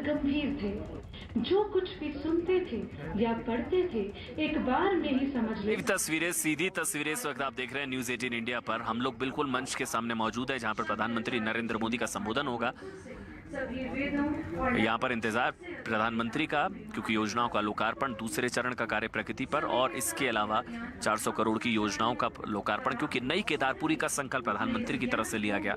गंभीर थे। जो कुछ भी सुनते थे या पढ़ते थे एक बार में ही समझ लेते। तस्वीरें, सीधी तस्वीरें इस वक्त आप देख रहे हैं न्यूज 18 इंडिया पर। हम लोग बिल्कुल मंच के सामने मौजूद है जहां पर प्रधानमंत्री नरेंद्र मोदी का संबोधन होगा। यहाँ पर इंतजार प्रधानमंत्री का, क्योंकि योजनाओं का लोकार्पण, दूसरे चरण का कार्य प्रगति पर, और इसके अलावा 400 करोड़ की योजनाओं का लोकार्पण, क्योंकि नई केदारपुरी का संकल्प प्रधानमंत्री की तरफ से लिया गया,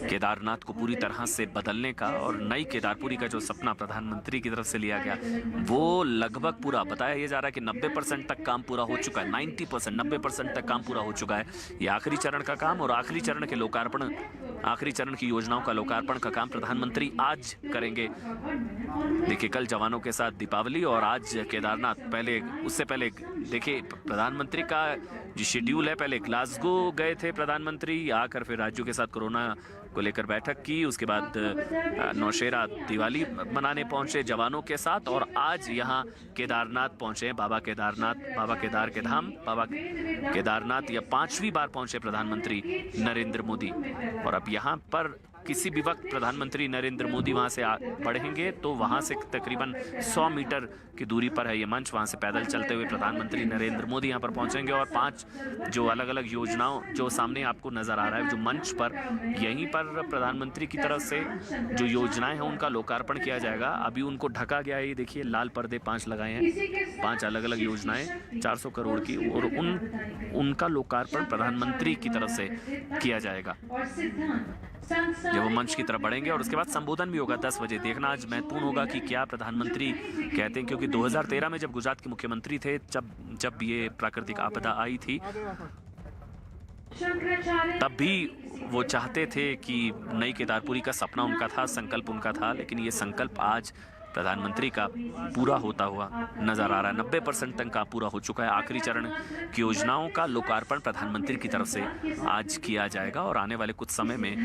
केदारनाथ को पूरी तरह से बदलने का, और नई केदारपुरी का जो सपना प्रधानमंत्री की तरफ से लिया गया वो लगभग पूरा, बताया ये जा रहा है कि 90% तक काम पूरा हो चुका है। 90%, 90% तक काम पूरा हो चुका है। ये आखिरी चरण का काम, और आखिरी चरण के लोकार्पण, आखिरी चरण की योजनाओं का लोकार्पण का काम प्रधानमंत्री आज करेंगे। देखिए, कल जवानों के साथ दीपावली और आज केदारनाथ। पहले, उससे पहले देखिए प्रधानमंत्री का जो शेड्यूल है, पहले ग्लासगो गए थे प्रधानमंत्री, आकर फिर राज्यों के साथ कोरोना को लेकर बैठक की, उसके बाद नौशेरा दिवाली मनाने पहुंचे जवानों के साथ, और आज यहाँ केदारनाथ पहुंचे, बाबा केदारनाथ, बाबा केदार के धाम, बाबा केदारनाथ या 5वीं बार पहुंचे प्रधानमंत्री नरेंद्र मोदी। और अब यहाँ पर किसी भी वक्त प्रधानमंत्री नरेंद्र मोदी वहां से बढ़ेंगे तो वहां से तकरीबन 100 मीटर की दूरी पर है ये मंच, वहां से पैदल चलते हुए प्रधानमंत्री नरेंद्र मोदी यहां पर पहुंचेंगे, और 5 जो अलग अलग योजनाओं जो सामने आपको नजर आ रहा है जो मंच पर, यहीं पर प्रधानमंत्री की तरफ से जो योजनाएं हैं उनका लोकार्पण किया जाएगा। अभी उनको ढका गया है, ये देखिए लाल पर्दे 5 लगाए हैं, 5 अलग अलग योजनाएं 400 करोड़ की, और उनका लोकार्पण प्रधानमंत्री की तरफ से किया जाएगा जब वो मंच की तरफ बढ़ेंगे। और उसके बाद संबोधन भी होगा 10 बजे। देखना आज महत्वपूर्ण होगा कि क्या प्रधानमंत्री कहते हैं, क्योंकि 2013 में जब गुजरात के मुख्यमंत्री थे, जब ये प्राकृतिक आपदा आई थी, तब भी वो चाहते थे कि नई केदारपुरी का सपना उनका था, संकल्प उनका था, लेकिन ये संकल्प आज प्रधानमंत्री का पूरा होता हुआ नजर आ रहा है। 90% तक का पूरा हो चुका है। आखिरी चरण की योजनाओं का लोकार्पण प्रधानमंत्री की तरफ से आज किया जाएगा, और आने वाले कुछ समय में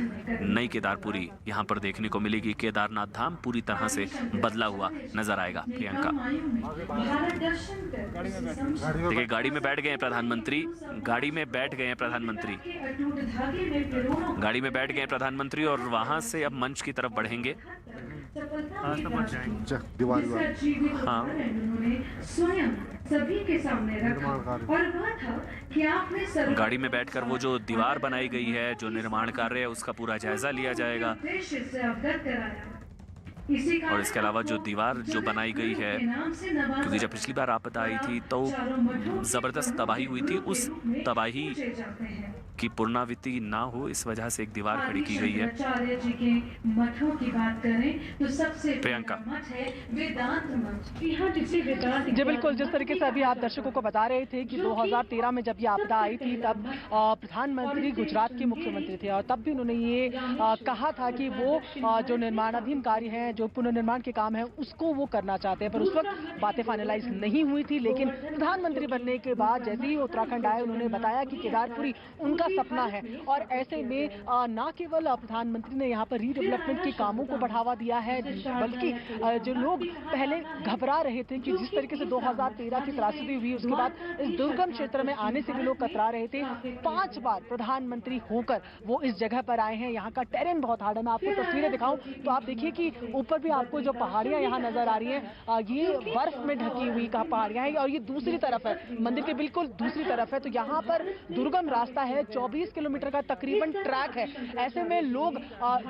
नई केदारपुरी यहाँ पर देखने को मिलेगी। केदारनाथ धाम पूरी तरह से बदला हुआ नजर आएगा। प्रियंका, देखिए गाड़ी में बैठ गए हैं प्रधानमंत्री, गाड़ी में बैठ गए हैं प्रधानमंत्री, गाड़ी में बैठ गए प्रधानमंत्री, और वहां से अब मंच की तरफ बढ़ेंगे। हाँ, सभी के सामने रखा, और वह था कि आपने गाड़ी में बैठकर वो जो दीवार बनाई गई है, जो निर्माण कार्य है, उसका पूरा जायजा लिया जाएगा। और इसके अलावा जो दीवार जो बनाई गई है, क्योंकि जब पिछली बार आपदा आई थी तो जबरदस्त तबाही हुई थी, उस तबाही की पुनरावृत्ति ना हो, इस वजह से एक दीवार खड़ी की गई है। प्रियंका जी बिल्कुल, जिस तरीके से अभी आप दर्शकों को बता रहे थे कि 2013 में जब ये आपदा आई थी तब प्रधानमंत्री गुजरात के मुख्यमंत्री थे, और तब भी उन्होंने ये कहा था कि वो जो निर्माणाधीन कार्य है, जो पुनर्निर्माण के काम है, उसको वो करना चाहते हैं। पर उस वक्त बातें फाइनलाइज नहीं हुई थी, लेकिन प्रधानमंत्री बनने के बाद जैसे ही उत्तराखंड आए, उन्होंने बताया कि केदारपुरी उनका सपना है, और ऐसे में न केवल प्रधानमंत्री ने यहाँ पर रीडेवलपमेंट के कामों को बढ़ावा दिया है, बल्कि जो लोग पहले घबरा रहे थे कि जिस तरीके से 2013 की त्रासदी हुई, उसके बाद इस दुर्गम क्षेत्र में आने से भी लोग कतरा रहे थे, 5 बार प्रधानमंत्री होकर वो इस जगह पर आए हैं। यहाँ का टेरेन बहुत हार्ड है, मैं आपको तस्वीरें दिखाऊं तो आप देखिए कि ऊपर भी आपको जो पहाड़ियां यहाँ नजर आ रही हैं, ये बर्फ में ढकी हुई पहाड़ियां हैं, और ये दूसरी तरफ है, मंदिर के बिल्कुल दूसरी तरफ है। तो यहाँ पर दुर्गम रास्ता है, 24 किलोमीटर का तकरीबन ट्रैक है। ऐसे में लोग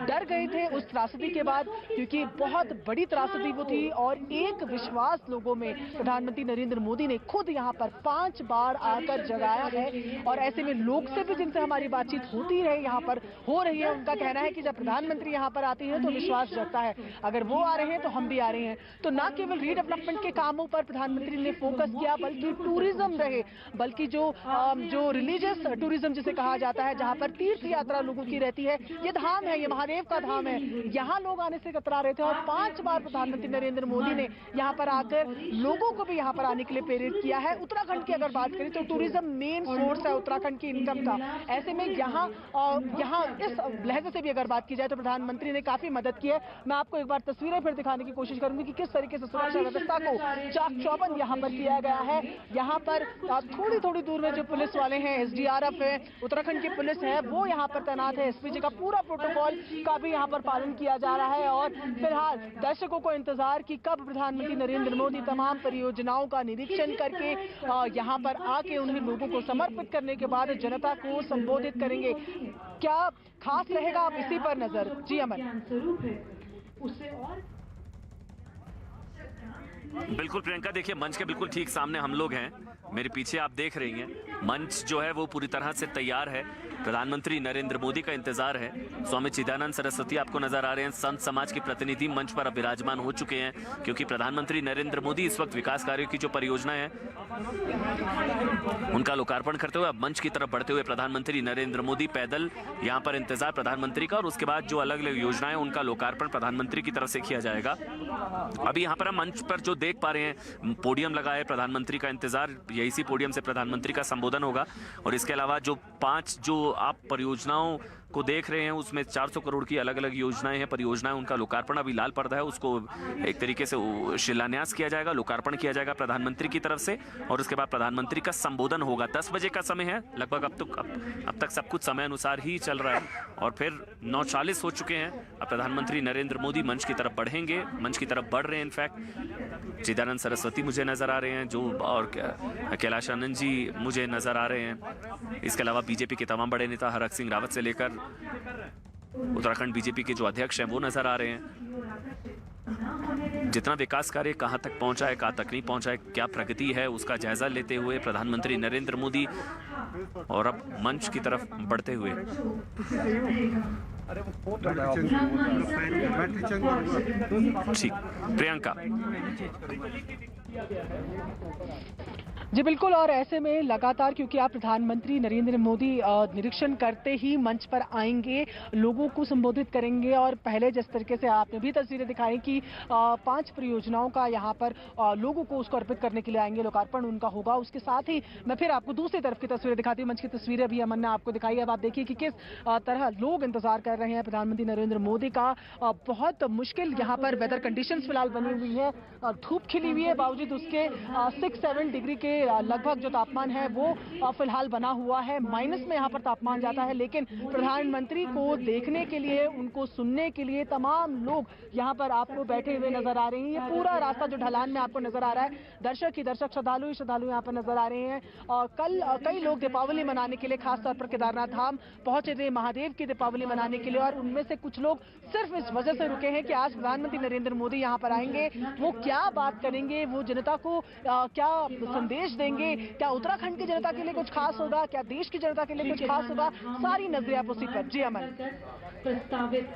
डर गए थे उस त्रासदी के बाद, क्योंकि बहुत बड़ी त्रासदी वो थी, और एक विश्वास लोगों में प्रधानमंत्री नरेंद्र मोदी ने खुद यहाँ पर 5 बार आकर जगाया है। और ऐसे में लोग से भी जिनसे हमारी बातचीत होती रही, यहाँ पर हो रही है, उनका कहना है कि जब प्रधानमंत्री यहाँ पर आते हैं तो विश्वास जगता है, अगर वो आ रहे हैं तो हम भी आ रहे हैं। तो न केवल रीडेवलपमेंट के कामों पर प्रधानमंत्री ने फोकस किया, बल्कि टूरिज्म रहे, बल्कि जो रिलीजियस टूरिज्म जिसे कहा जाता है, जहाँ पर तीर्थ यात्रा लोगों की रहती है, ये धाम है, ये महादेव का धाम है, यहाँ लोग आने से कतरा रहे थे। और 5 बार प्रधानमंत्री नरेंद्र मोदी ने यहाँ पर आकर लोगों को भी यहाँ पर आने के लिए प्रेरित किया है। उत्तराखंड की अगर बात करें तो टूरिज्म मेन सोर्स है उत्तराखंड की इनकम का। ऐसे में यहाँ इस लहजे से भी अगर बात की जाए तो प्रधानमंत्री ने काफी मदद की है। मैं आपको एक एक बार तस्वीरें फिर दिखाने की कोशिश करूंगी कि किस तरीके से सुरक्षा व्यवस्था को चाक चौबंद यहाँ पर किया गया है। यहाँ पर थोड़ी थोड़ी दूर में जो पुलिस वाले हैं, SDRF है, उत्तराखंड की पुलिस है, वो यहाँ पर तैनात है। SPG का पूरा प्रोटोकॉल का भी यहाँ पर पालन किया जा रहा है और फिलहाल दर्शकों को इंतजार कि कब प्रधानमंत्री नरेंद्र मोदी तमाम परियोजनाओं का निरीक्षण करके यहाँ पर आके उन्हें लोगों को समर्पित करने के बाद जनता को संबोधित करेंगे। क्या खास रहेगा, आप इसी पर नजर। जी अमन। स्वरूप है उसे और बिल्कुल प्रियंका, देखिए मंच के बिल्कुल ठीक सामने हम लोग हैं। मेरे पीछे आप देख रही हैं मंच जो है वो पूरी तरह से तैयार है। प्रधानमंत्री नरेंद्र मोदी का इंतजार है। स्वामी चिदानंद सरस्वती आपको नजर आ रहे हैं। संत समाज के प्रतिनिधि मंच पर अब विराजमान हो चुके हैं क्योंकि प्रधानमंत्री नरेंद्र मोदी इस वक्त विकास कार्यों की जो परियोजनाएं हैं उनका लोकार्पण करते हुए अब मंच की तरफ बढ़ते हुए प्रधानमंत्री नरेंद्र मोदी पैदल यहाँ पर इंतजार प्रधानमंत्री का, और उसके बाद जो अलग अलग योजनाएं उनका लोकार्पण प्रधानमंत्री की तरफ से किया जाएगा। अभी यहाँ पर हम मंच पर जो देख पा रहे हैं पोडियम लगा है, प्रधानमंत्री का इंतजार, इसी पोडियम से प्रधानमंत्री का संबोधन होगा। और इसके अलावा जो 5 जो आप परियोजनाओं को देख रहे हैं उसमें 400 करोड़ की अलग अलग योजनाएं हैं, परियोजनाएं, उनका लोकार्पण अभी लाल पर्दा है, उसको एक तरीके से शिलान्यास किया जाएगा, लोकार्पण किया जाएगा प्रधानमंत्री की तरफ से। और उसके बाद प्रधानमंत्री का संबोधन होगा। 10 बजे का समय है लगभग। अब तक सब कुछ समय अनुसार ही चल रहा है और फिर 9:40 हो चुके हैं। अब प्रधानमंत्री नरेंद्र मोदी मंच की तरफ बढ़ेंगे, मंच की तरफ बढ़ रहे हैं। इनफैक्ट चिदानंद सरस्वती मुझे नजर आ रहे हैं जो, और कैलाश आनंद जी मुझे नजर आ रहे हैं। इसके अलावा बीजेपी के तमाम बड़े नेता हरक सिंह रावत से लेकर उत्तराखंड बीजेपी के जो अध्यक्ष हैं वो नजर आ रहे हैं। जितना विकास कार्य कहां तक पहुंचा है, कहां तक नहीं पहुंचा है, क्या प्रगति है, उसका जायजा लेते हुए प्रधानमंत्री नरेंद्र मोदी और अब मंच की तरफ बढ़ते हुए। ठीक प्रियंका। जी बिल्कुल, और ऐसे में लगातार क्योंकि आप प्रधानमंत्री नरेंद्र मोदी निरीक्षण करते ही मंच पर आएंगे, लोगों को संबोधित करेंगे और पहले जिस तरीके से आपने भी तस्वीरें दिखाई कि 5 परियोजनाओं का यहाँ पर लोगों को उसको अर्पित करने के लिए आएंगे, लोकार्पण उनका होगा। उसके साथ ही मैं फिर आपको दूसरी तरफ की तस्वीरें दिखाती हूँ। मंच की तस्वीरें अभी अमन ने आपको दिखाई। अब आप देखिए कि किस तरह लोग इंतजार कर रहे हैं प्रधानमंत्री नरेंद्र मोदी का। बहुत मुश्किल यहाँ पर वेदर कंडीशंस फिलहाल बनी हुई है, धूप खिली हुई है, बावजूद उसके 6-7 डिग्री के लगभग जो तापमान है वो फिलहाल बना हुआ है। माइनस में यहाँ पर तापमान जाता है, लेकिन प्रधानमंत्री को देखने के लिए, उनको सुनने के लिए तमाम लोग यहाँ पर आपको बैठे हुए नजर आ रहे हैं। ये पूरा रास्ता जो ढलान में आपको नजर आ रहा है, दर्शक ही दर्शक, श्रद्धालु यहाँ पर नजर आ रहे हैं। और कल कई लोग दीपावली मनाने के लिए खासतौर पर केदारनाथ धाम पहुंचे थे महादेव की दीपावली मनाने के लिए, और उनमें से कुछ लोग सिर्फ इस वजह से रुके हैं कि आज प्रधानमंत्री नरेंद्र मोदी यहाँ पर आएंगे, वो क्या बात करेंगे, वो जनता को क्या संदेश देंगे, क्या उत्तराखंड की जनता के लिए कुछ खास होगा, क्या देश की जनता के लिए कुछ खास होगा, सारी नजरें आप उसी पर। जी अमन। प्रस्तावित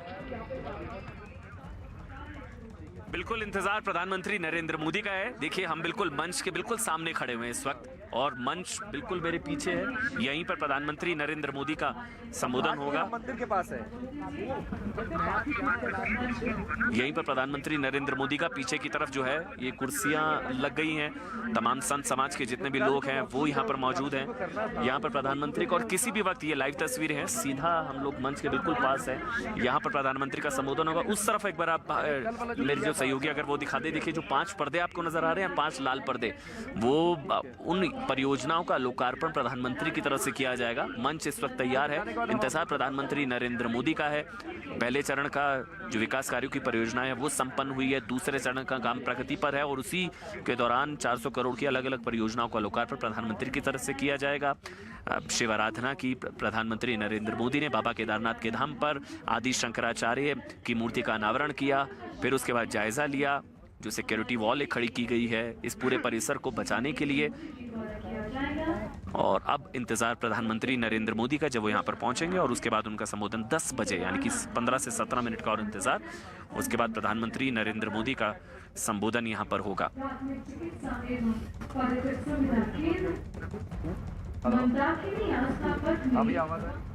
बिल्कुल इंतजार प्रधानमंत्री नरेंद्र मोदी का है। देखिए हम बिल्कुल मंच के बिल्कुल सामने खड़े हुए हैं इस वक्त और मंच बिल्कुल मेरे पीछे है। यहीं पर प्रधानमंत्री नरेंद्र मोदी का संबोधन होगा। मंदिर के पास है। यहीं पर प्रधानमंत्री नरेंद्र मोदी का पीछे की तरफ जो है ये कुर्सियां लग गई हैं। तमाम संत समाज के जितने भी लोग हैं वो यहाँ पर मौजूद हैं। यहाँ पर प्रधानमंत्री को, और किसी भी वक्त ये लाइव तस्वीरें हैं, सीधा हम लोग मंच के बिल्कुल पास है। यहाँ पर प्रधानमंत्री का संबोधन होगा। उस तरफ एक बार आप मेरे जो सहयोगी अगर वो दिखा दे, देखिए जो 5 पर्दे आपको नजर आ रहे हैं, 5 लाल पर्दे, वो उन परियोजनाओं का लोकार्पण प्रधानमंत्री की तरफ से किया जाएगा। मंच इस वक्त तैयार है, इंतजार प्रधानमंत्री नरेंद्र मोदी का है। पहले चरण का जो विकास कार्यों की परियोजना है वो संपन्न हुई है, दूसरे चरण का काम प्रगति पर है और उसी के दौरान 400 करोड़ की अलग अलग परियोजनाओं का लोकार्पण प्रधानमंत्री की तरफ से किया जाएगा। शिव आराधना की प्रधानमंत्री नरेंद्र मोदी ने बाबा केदारनाथ के धाम पर आदि शंकराचार्य की मूर्ति का अनावरण किया, फिर उसके बाद जायजा लिया जो सिक्योरिटी वॉल खड़ी की गई है इस पूरे परिसर को बचाने के लिए। और अब इंतजार प्रधानमंत्री नरेंद्र मोदी का, जब वो यहाँ पर पहुंचेंगे और उसके बाद उनका संबोधन 10 बजे यानी कि 15 से 17 मिनट का और इंतजार। उसके बाद प्रधानमंत्री नरेंद्र मोदी का संबोधन यहाँ पर होगा। अभी आवाज है।